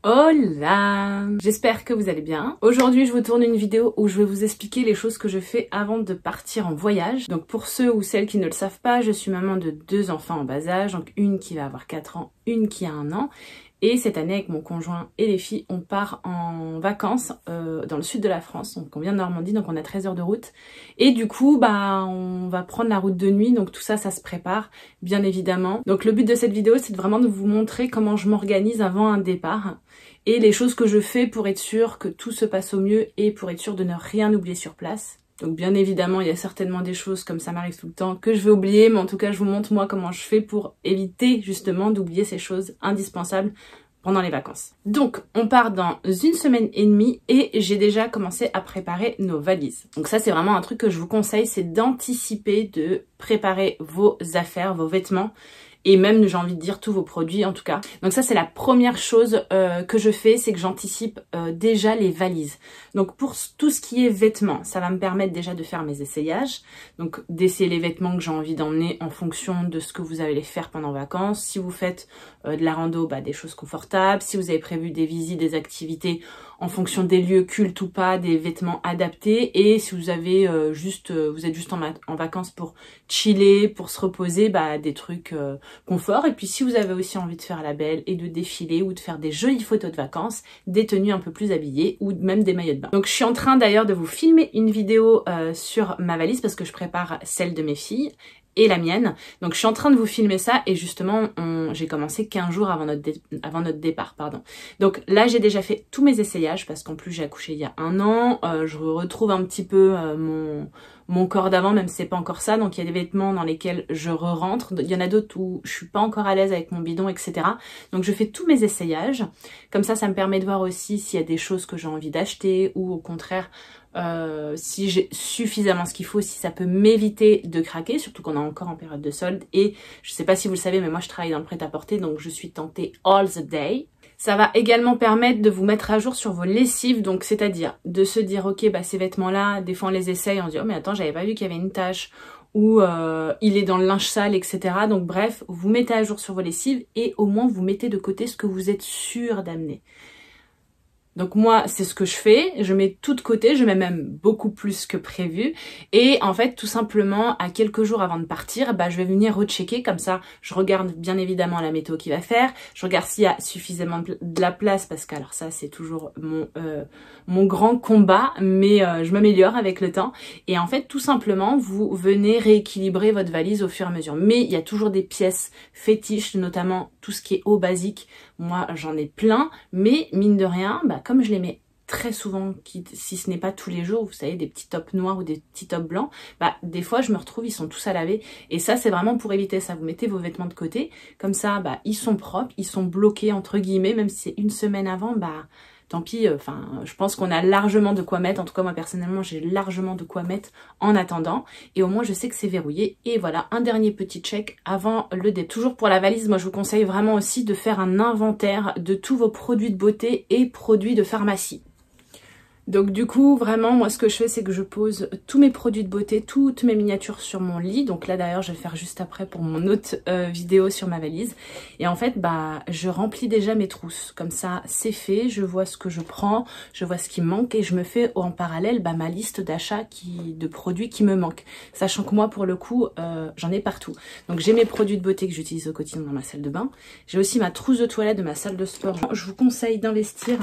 Hola! J'espère que vous allez bien. Aujourd'hui, je vous tourne une vidéo où je vais vous expliquer les choses que je fais avant de partir en voyage. Donc pour ceux ou celles qui ne le savent pas, je suis maman de 2 enfants en bas âge, donc une qui va avoir 4 ans, une qui a 1 an. Et cette année, avec mon conjoint et les filles, on part en vacances dans le sud de la France. Donc on vient de Normandie, donc on a 13 heures de route. Et du coup, on va prendre la route de nuit, donc tout ça, ça se prépare, bien évidemment. Donc le but de cette vidéo, c'est vraiment de vous montrer comment je m'organise avant un départ et les choses que je fais pour être sûre que tout se passe au mieux et pour être sûre de ne rien oublier sur place. Donc bien évidemment, il y a certainement des choses, comme ça m'arrive tout le temps, que je vais oublier, mais en tout cas, je vous montre moi comment je fais pour éviter justement d'oublier ces choses indispensables pendant les vacances. Donc, on part dans 1 semaine et demie et j'ai déjà commencé à préparer nos valises. Donc ça, c'est vraiment un truc que je vous conseille, c'est d'anticiper, de préparer vos affaires, vos vêtements, et même, j'ai envie de dire, tous vos produits en tout cas. Donc ça, c'est la première chose que je fais, c'est que j'anticipe déjà les valises. Donc pour tout ce qui est vêtements, ça va me permettre déjà de faire mes essayages. Donc d'essayer les vêtements que j'ai envie d'emmener en fonction de ce que vous allez faire pendant vacances. Si vous faites de la rando, des choses confortables. Si vous avez prévu des visites, des activités en fonction des lieux cultes ou pas, des vêtements adaptés. Et si vous avez vous êtes juste en vacances pour chiller, pour se reposer, des trucs confort. Et puis si vous avez aussi envie de faire la belle et de défiler ou de faire des jolies photos de vacances, des tenues un peu plus habillées ou même des maillots de bain. Donc je suis en train d'ailleurs de vous filmer une vidéo sur ma valise parce que je prépare celle de mes filles et la mienne. Donc je suis en train de vous filmer ça et justement j'ai commencé 15 jours avant notre départ. Donc là j'ai déjà fait tous mes essayages parce qu'en plus j'ai accouché il y a 1 an. Je retrouve un petit peu mon corps d'avant, même si c'est pas encore ça. Donc il y a des vêtements dans lesquels je re-rentre. Il y en a d'autres où je suis pas encore à l'aise avec mon bidon, etc. Donc je fais tous mes essayages. Comme ça me permet de voir aussi s'il y a des choses que j'ai envie d'acheter ou au contraire si j'ai suffisamment ce qu'il faut, si ça peut m'éviter de craquer, surtout qu'on est encore en période de solde. Et je sais pas si vous le savez, mais moi je travaille dans le prêt-à-porter, donc je suis tentée all the day. Ça va également permettre de vous mettre à jour sur vos lessives, donc c'est-à-dire de se dire ok ces vêtements-là, des fois on les essaye, on se dit oh mais attends j'avais pas vu qu'il y avait une tache ou il est dans le linge sale, etc. Donc bref, vous mettez à jour sur vos lessives et au moins vous mettez de côté ce que vous êtes sûr d'amener. Donc moi, c'est ce que je fais, je mets tout de côté, je mets même beaucoup plus que prévu. Et en fait, tout simplement, à quelques jours avant de partir, je vais venir rechecker, comme ça, je regarde bien évidemment la météo qu'il va faire, je regarde s'il y a suffisamment de la place, parce que alors ça, c'est toujours mon grand combat, mais je m'améliore avec le temps. Et en fait, tout simplement, vous venez rééquilibrer votre valise au fur et à mesure. Mais il y a toujours des pièces fétiches, notamment tout ce qui est eau basique. Moi, j'en ai plein, mais mine de rien, comme je les mets très souvent, si ce n'est pas tous les jours, vous savez, des petits tops noirs ou des petits tops blancs, des fois, je me retrouve, ils sont tous à laver. Et ça, c'est vraiment pour éviter ça. Vous mettez vos vêtements de côté, comme ça, ils sont propres, ils sont bloqués, entre guillemets, même si c'est 1 semaine avant, tant pis, je pense qu'on a largement de quoi mettre. En tout cas, moi, personnellement, j'ai largement de quoi mettre en attendant. Et au moins, je sais que c'est verrouillé. Et voilà, un dernier petit check avant le départ. Toujours pour la valise, moi, je vous conseille vraiment aussi de faire un inventaire de tous vos produits de beauté et produits de pharmacie. Donc du coup, vraiment, moi ce que je fais, c'est que je pose tous mes produits de beauté, toutes mes miniatures sur mon lit. Donc là d'ailleurs, je vais faire juste après pour mon autre vidéo sur ma valise. Et en fait, je remplis déjà mes trousses. Comme ça, c'est fait, je vois ce que je prends, je vois ce qui me manque et je me fais en parallèle ma liste d'achats de produits qui me manquent. Sachant que moi, pour le coup, j'en ai partout. Donc j'ai mes produits de beauté que j'utilise au quotidien dans ma salle de bain. J'ai aussi ma trousse de toilette de ma salle de sport. Je vous conseille d'investir.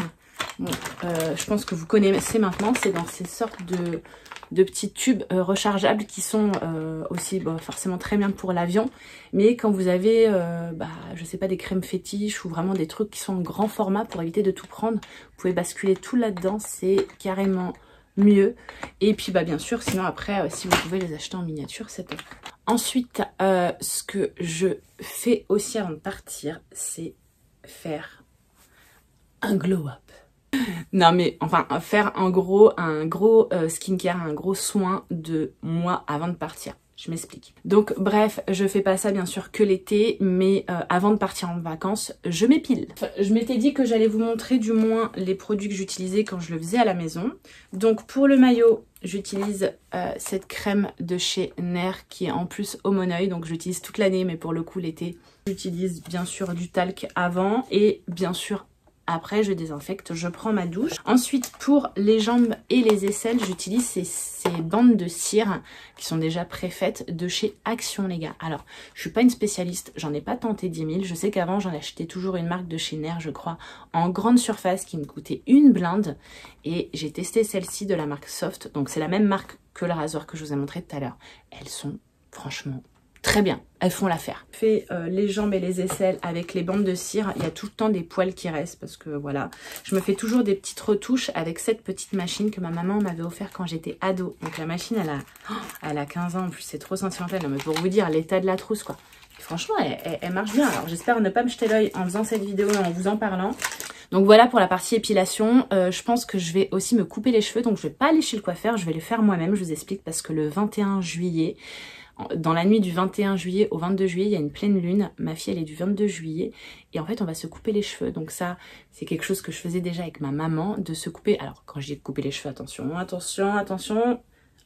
Bon, je pense que vous connaissez maintenant, c'est dans ces sortes de petits tubes rechargeables qui sont aussi forcément très bien pour l'avion. Mais quand vous avez, je sais pas, des crèmes fétiches ou vraiment des trucs qui sont en grand format pour éviter de tout prendre, vous pouvez basculer tout là-dedans, c'est carrément mieux. Et puis bien sûr, sinon après, si vous pouvez les acheter en miniature, c'est top. Ensuite, ce que je fais aussi avant de partir, c'est faire un glow-up. Non mais enfin faire un gros skincare, un gros soin de moi avant de partir. Je m'explique. Donc bref, je fais pas ça bien sûr que l'été, mais avant de partir en vacances, je m'épile. Je m'étais dit que j'allais vous montrer du moins les produits que j'utilisais quand je le faisais à la maison. Donc pour le maillot, j'utilise cette crème de chez Nair qui est en plus au Moneuil, donc j'utilise toute l'année, mais pour le coup l'été, j'utilise bien sûr du talc avant et bien sûr Après, je désinfecte, je prends ma douche. Ensuite, pour les jambes et les aisselles, j'utilise ces bandes de cire qui sont déjà préfaites de chez Action, les gars. Alors, je suis pas une spécialiste, j'en ai pas tenté 10 000. Je sais qu'avant, j'en achetais toujours une marque de chez Nair, je crois, en grande surface qui me coûtait une blinde. Et j'ai testé celle-ci de la marque Soft. Donc, c'est la même marque que le rasoir que je vous ai montré tout à l'heure. Elles sont franchement très bien, elles font l'affaire. Je fais les jambes et les aisselles avec les bandes de cire. Il y a tout le temps des poils qui restent parce que voilà. Je me fais toujours des petites retouches avec cette petite machine que ma maman m'avait offert quand j'étais ado. Donc la machine, elle a 15 ans en plus, c'est trop sentimental. Non, mais pour vous dire l'état de la trousse quoi. Et franchement, elle marche bien. Alors j'espère ne pas me jeter l'œil en faisant cette vidéo et en vous en parlant. Donc voilà pour la partie épilation. Je pense que je vais aussi me couper les cheveux. Donc je vais pas aller chez le coiffeur, je vais les faire moi-même. Je vous explique parce que le 21 juillet... Dans la nuit du 21 juillet au 22 juillet, il y a une pleine lune. Ma fille, elle est du 22 juillet. Et en fait, on va se couper les cheveux. Donc ça, c'est quelque chose que je faisais déjà avec ma maman, de se couper. Alors, quand je dis couper les cheveux, attention, attention, attention,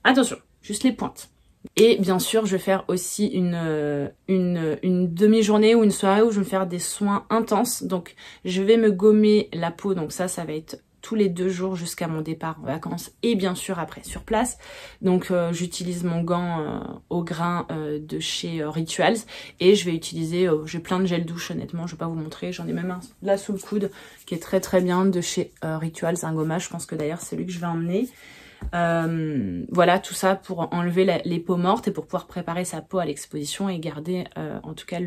attention. Juste les pointes. Et bien sûr, je vais faire aussi une demi-journée ou une soirée où je vais me faire des soins intenses. Donc, je vais me gommer la peau. Donc ça va être tous les 2 jours jusqu'à mon départ en vacances et bien sûr après sur place. Donc j'utilise mon gant au grain de chez Rituals et je vais utiliser, j'ai plein de gel douche honnêtement, je vais pas vous montrer, j'en ai même un là sous le coude qui est très très bien de chez Rituals, un gommage, je pense que d'ailleurs c'est lui que je vais emmener. Voilà, tout ça pour enlever les peaux mortes et pour pouvoir préparer sa peau à l'exposition et garder en tout cas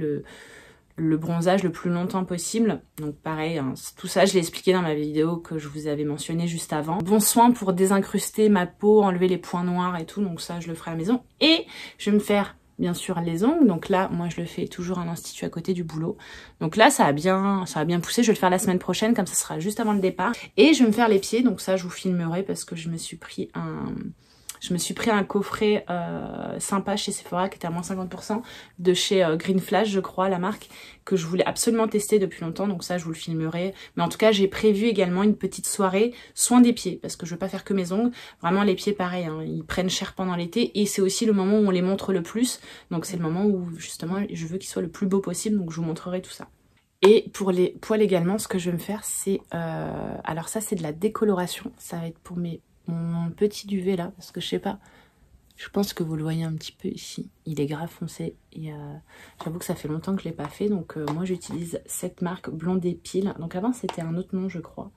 le bronzage le plus longtemps possible. Donc pareil, hein, tout ça je l'ai expliqué dans ma vidéo que je vous avais mentionné juste avant. Bon soin pour désincruster ma peau, enlever les points noirs et tout, donc ça je le ferai à la maison. Et je vais me faire bien sûr les ongles, donc là moi je le fais toujours à l'Institut à côté du boulot. Donc là ça va bien pousser, je vais le faire la semaine prochaine, comme ça sera juste avant le départ. Et je vais me faire les pieds, donc ça je vous filmerai parce que je me suis pris un coffret sympa chez Sephora qui était à moins 50% de chez Green Flash, je crois, la marque, que je voulais absolument tester depuis longtemps. Donc ça, je vous le filmerai. Mais en tout cas, j'ai prévu également une petite soirée soin des pieds parce que je veux pas faire que mes ongles. Vraiment, les pieds, pareil, hein, ils prennent cher pendant l'été et c'est aussi le moment où on les montre le plus. Donc c'est le moment où justement, je veux qu'ils soient le plus beau possible. Donc je vous montrerai tout ça. Et pour les poils également, ce que je vais me faire, c'est... alors ça, c'est de la décoloration. Ça va être pour mon petit duvet là, parce que je sais pas, je pense que vous le voyez un petit peu ici, il est grave foncé et j'avoue que ça fait longtemps que je l'ai pas fait, donc moi j'utilise cette marque Blondet Pile. Donc avant c'était un autre nom je crois,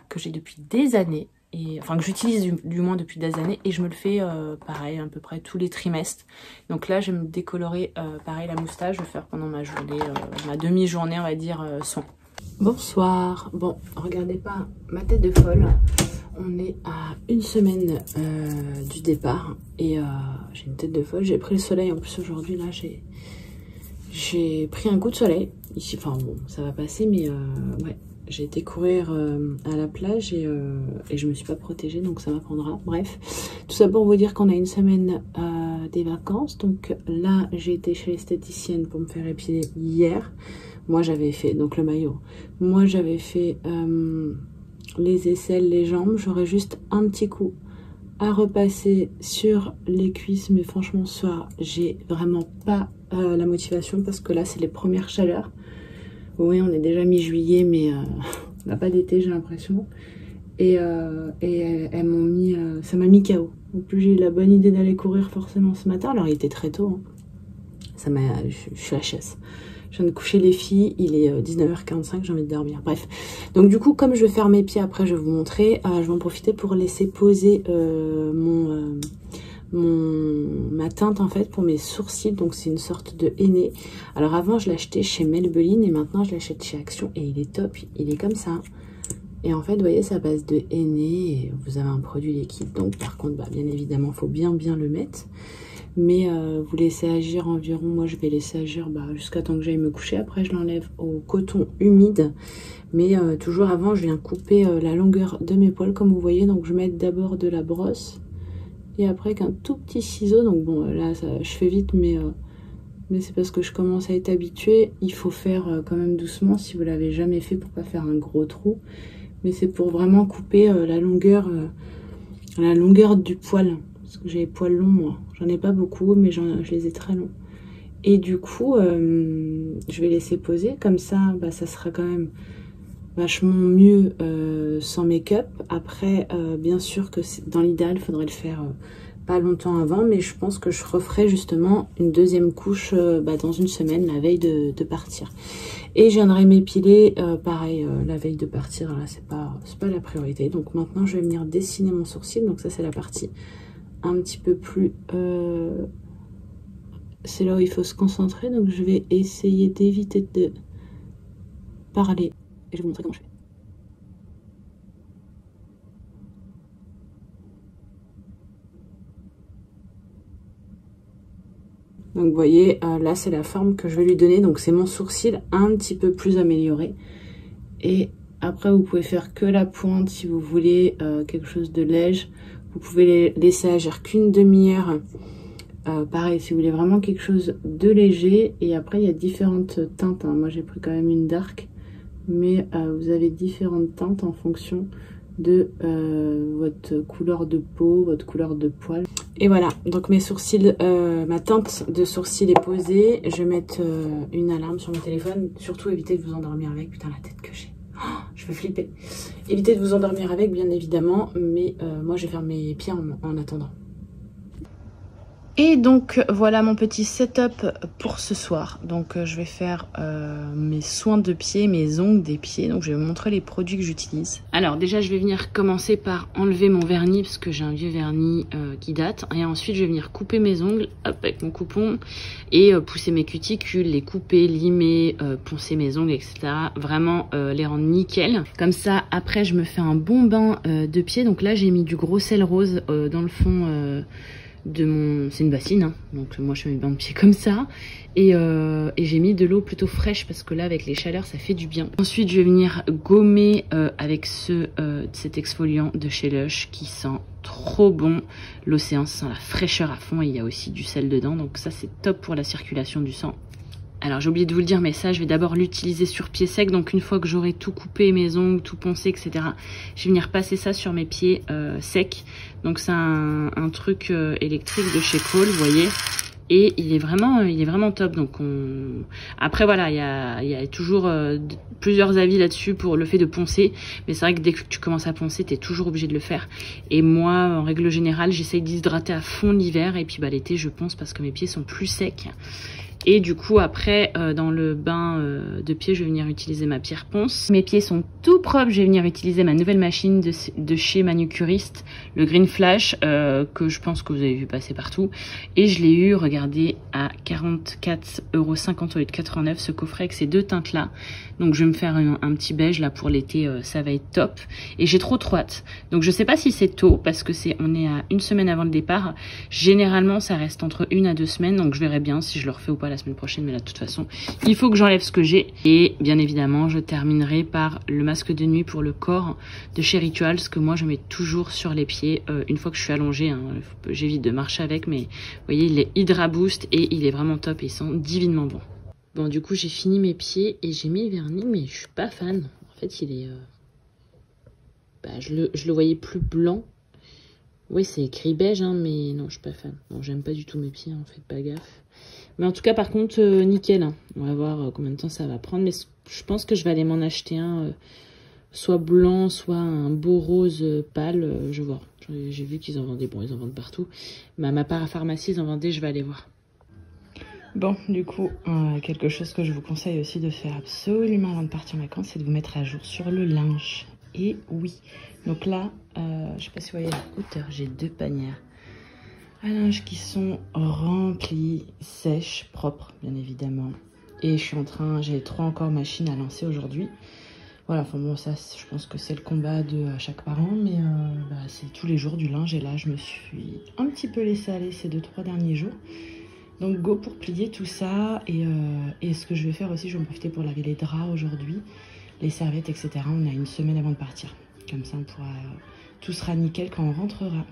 que j'ai depuis des années, et enfin que j'utilise du moins depuis des années, et je me le fais pareil à peu près tous les trimestres. Donc là je vais me décolorer pareil la moustache, je vais faire pendant ma journée, ma demi-journée on va dire soin. Bonsoir, bon regardez pas ma tête de folle. On est à une semaine du départ et j'ai une tête de folle. J'ai pris le soleil en plus aujourd'hui. Là, j'ai pris un coup de soleil. Ici, enfin bon, ça va passer, mais ouais, j'ai été courir à la plage et je me suis pas protégée, donc ça m'apprendra. Bref, tout ça pour vous dire qu'on a une semaine des vacances. Donc là, j'ai été chez l'esthéticienne pour me faire épiler hier. Moi, j'avais fait, donc le maillot. Moi, j'avais fait... les aisselles, les jambes, j'aurais juste un petit coup à repasser sur les cuisses, mais franchement ce soir j'ai vraiment pas la motivation parce que là c'est les premières chaleurs. Oui, on est déjà mi-juillet, mais on n'a pas d'été, j'ai l'impression, et elles m'ont mis, ça m'a mis KO. En plus j'ai eu la bonne idée d'aller courir forcément ce matin, alors il était très tôt, hein. Je suis HS. Je viens de coucher les filles, il est 19h45, j'ai envie de dormir. Bref, donc du coup, comme je vais faire mes pieds après, je vais vous montrer. Je vais en profiter pour laisser poser ma teinte en fait pour mes sourcils. Donc c'est une sorte de henné. Alors avant, je l'achetais chez Maybelline et maintenant je l'achète chez Action et il est top. Il est comme ça. Et en fait, vous voyez, ça base de henné et vous avez un produit liquide. Donc par contre, bah, bien évidemment, il faut bien le mettre. Mais vous laissez agir environ, moi je vais laisser agir jusqu'à temps que j'aille me coucher. Après je l'enlève au coton humide. Mais toujours avant je viens couper la longueur de mes poils comme vous voyez. Donc je mets d'abord de la brosse. Et après avec un tout petit ciseau. Donc bon là je fais vite mais c'est parce que je commence à être habituée. Il faut faire quand même doucement si vous l'avez jamais fait pour pas faire un gros trou. Mais c'est pour vraiment couper la longueur du poil. Parce que j'ai les poils longs moi. J'en ai pas beaucoup mais je les ai très longs. Et du coup je vais laisser poser. Comme ça ça sera quand même vachement mieux sans make-up. Après, bien sûr que dans l'idéal, il faudrait le faire pas longtemps avant, mais je pense que je referai justement une deuxième couche dans une semaine, la veille de partir. Et je viendrai m'épiler, pareil, la veille de partir, là, c'est pas la priorité. Donc maintenant, je vais venir dessiner mon sourcil. Donc ça, c'est la partie un petit peu plus... c'est là où il faut se concentrer. Donc je vais essayer d'éviter de parler. Et je vais vous montrer comment je fais. Donc vous voyez, là c'est la forme que je vais lui donner. Donc c'est mon sourcil un petit peu plus amélioré. Et après vous pouvez faire que la pointe si vous voulez quelque chose de léger. Vous pouvez laisser agir qu'une demi-heure. Pareil, si vous voulez vraiment quelque chose de léger. Et après il y a différentes teintes. Hein. Moi j'ai pris quand même une dark. Mais vous avez différentes teintes en fonction de votre couleur de peau, votre couleur de poil. Et voilà, donc mes sourcils, ma teinte de sourcils est posée. Je vais mettre une alarme sur mon téléphone. Surtout évitez de vous endormir avec. Putain, la tête que j'ai. Oh, je vais flipper. Évitez de vous endormir avec, bien évidemment. Mais moi, je vais faire mes pieds en attendant. Et donc voilà mon petit setup pour ce soir. Donc je vais faire mes soins de pieds, mes ongles des pieds. Donc je vais vous montrer les produits que j'utilise. Alors déjà je vais venir commencer par enlever mon vernis parce que j'ai un vieux vernis qui date. Et ensuite je vais venir couper mes ongles hop, avec mon coupon et pousser mes cuticules, les couper, limer, poncer mes ongles, etc. Vraiment les rendre nickel. Comme ça après je me fais un bon bain de pieds. Donc là j'ai mis du gros sel rose dans le fond de mon... C'est une bassine, hein. Donc moi je fais mes bains de pieds comme ça. Et j'ai mis de l'eau plutôt fraîche parce que là avec les chaleurs ça fait du bien. Ensuite je vais venir gommer avec cet exfoliant de chez Lush qui sent trop bon. L'océan sent la fraîcheur à fond et il y a aussi du sel dedans. Donc ça c'est top pour la circulation du sang. Alors j'ai oublié de vous le dire, mais ça je vais d'abord l'utiliser sur pied sec. Donc une fois que j'aurai tout coupé, mes ongles, tout poncé, etc. Je vais venir passer ça sur mes pieds secs. Donc c'est un truc électrique de chez Cole, vous voyez. Et il est vraiment top. Donc après voilà, il y a toujours plusieurs avis là-dessus pour le fait de poncer. Mais c'est vrai que dès que tu commences à poncer, tu es toujours obligé de le faire. Et moi, en règle générale, j'essaye d'hydrater à fond l'hiver. Et puis l'été, je ponce parce que mes pieds sont plus secs. Et du coup après dans le bain de pieds je vais venir utiliser ma pierre ponce. Mes pieds sont tout propres, je vais venir utiliser ma nouvelle machine de chez Manucuriste, le Green Flash que je pense que vous avez vu passer partout. Et je l'ai eu, regardez, à 44,50 € au lieu de 89 ce coffret avec ces deux teintes là. Donc je vais me faire un petit beige là pour l'été, ça va être top. Et j'ai trop hâte. Donc je sais pas si c'est tôt parce que on est à une semaine avant le départ. Généralement ça reste entre 1 à 2 semaines, donc je verrai bien si je le refais ou pas la semaine prochaine, mais là de toute façon il faut que j'enlève ce que j'ai. Et bien évidemment je terminerai par le masque de nuit pour le corps de chez Rituals que moi je mets toujours sur les pieds une fois que je suis allongée, hein. J'évite de marcher avec, mais vous voyez il est Hydra Boost et il est vraiment top et il sent divinement bon. Bon du coup j'ai fini mes pieds et j'ai mis le vernis, mais je suis pas fan. En fait il est je le voyais plus blanc. Oui, c'est écrit beige, hein, mais non, je suis pas fan. Bon, j'aime pas du tout mes pieds, hein, faites pas gaffe. Mais en tout cas, par contre, nickel. Hein. On va voir combien de temps ça va prendre. Mais je pense que je vais aller m'en acheter un, soit blanc, soit un beau rose pâle. Je vois. J'ai vu qu'ils en vendaient. Bon, ils en vendent partout. Mais à ma parapharmacie, ils en vendaient, je vais aller voir. Bon, du coup, quelque chose que je vous conseille aussi de faire absolument avant de partir en vacances, c'est de vous mettre à jour sur le linge. Et oui, donc là, je sais pas si vous voyez la hauteur, j'ai 2 panières à linge qui sont remplies, sèches, propres, bien évidemment. Et je suis en train, j'ai 3 encore machines à lancer aujourd'hui. Voilà, enfin bon, ça, je pense que c'est le combat de chaque parent, mais c'est tous les jours du linge. Et là, je me suis un petit peu laissée aller ces 2-3 derniers jours. Donc go pour plier tout ça. Et ce que je vais faire aussi, je vais en profiter pour laver les draps aujourd'hui, les serviettes, etc. On a une semaine avant de partir. Comme ça, on pourra, tout sera nickel quand on rentrera.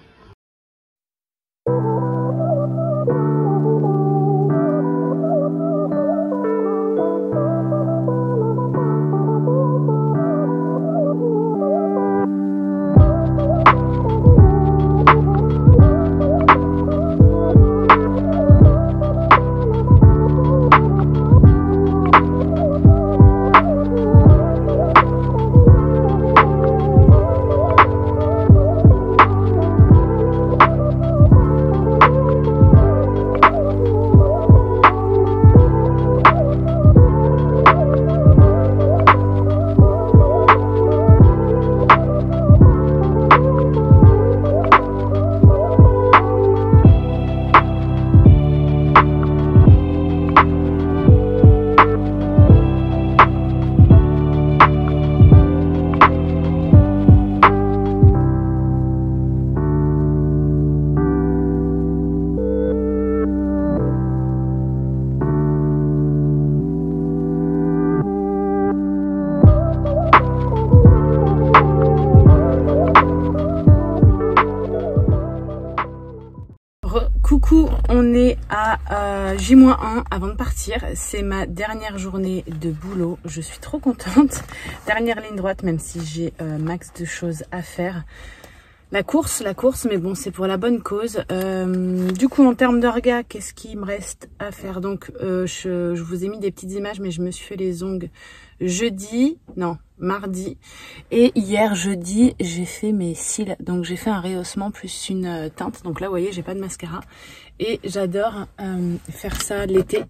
est à J-1 avant de partir. C'est ma dernière journée de boulot. Je suis trop contente. Dernière ligne droite, même si j'ai max de choses à faire. La course, mais bon, c'est pour la bonne cause. Du coup, en termes d'orga, qu'est-ce qu'il me reste à faire? Donc, je vous ai mis des petites images, mais je me suis fait les ongles mardi. Et hier, jeudi, j'ai fait mes cils. Donc, j'ai fait un rehaussement plus une teinte. Donc là, vous voyez, j'ai pas de mascara. Et j'adore faire ça l'été.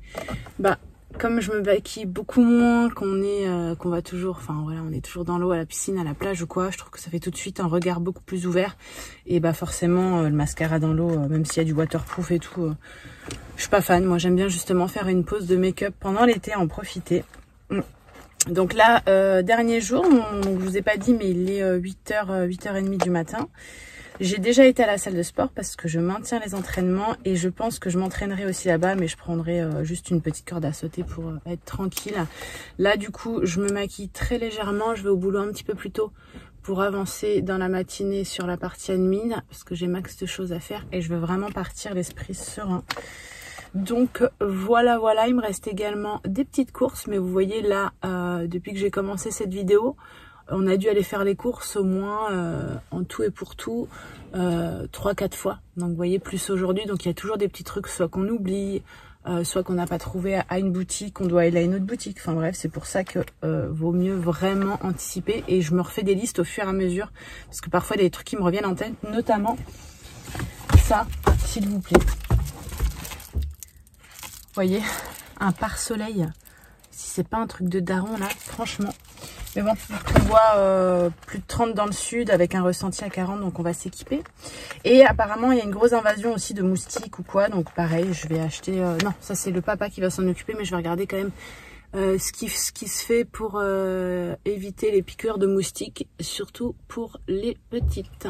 Bah, comme je me maquille beaucoup moins, qu'on va toujours, enfin voilà, on est toujours dans l'eau, à la piscine, à la plage ou quoi, je trouve que ça fait tout de suite un regard beaucoup plus ouvert. Et bah forcément, le mascara dans l'eau, même s'il y a du waterproof et tout, je suis pas fan. Moi, j'aime bien justement faire une pause de make-up pendant l'été, en profiter. Donc là, dernier jour, je vous ai pas dit, mais il est 8h, 8h30 du matin. J'ai déjà été à la salle de sport parce que je maintiens les entraînements et je pense que je m'entraînerai aussi là-bas, mais je prendrai juste une petite corde à sauter pour être tranquille. Là, du coup, je me maquille très légèrement. Je vais au boulot un petit peu plus tôt pour avancer dans la matinée sur la partie admin parce que j'ai max de choses à faire et je veux vraiment partir l'esprit serein. Donc voilà, il me reste également des petites courses, mais vous voyez là, depuis que j'ai commencé cette vidéo, on a dû aller faire les courses au moins en tout et pour tout 3-4 fois. Donc vous voyez, plus aujourd'hui, donc il y a toujours des petits trucs, soit qu'on oublie, soit qu'on n'a pas trouvé à une boutique, on doit aller à une autre boutique. Enfin bref, c'est pour ça que vaut mieux vraiment anticiper. Et je me refais des listes au fur et à mesure, parce que parfois il y a des trucs qui me reviennent en tête, notamment ça, s'il vous plaît. Vous voyez, un pare-soleil. Si c'est pas un truc de daron là, franchement. Mais bon, on voit plus de 30 dans le sud avec un ressenti à 40, donc on va s'équiper. Et apparemment, il y a une grosse invasion aussi de moustiques ou quoi, donc pareil, je vais acheter... non, ça c'est le papa qui va s'en occuper, mais je vais regarder quand même ce qui se fait pour éviter les piqûres de moustiques, surtout pour les petites.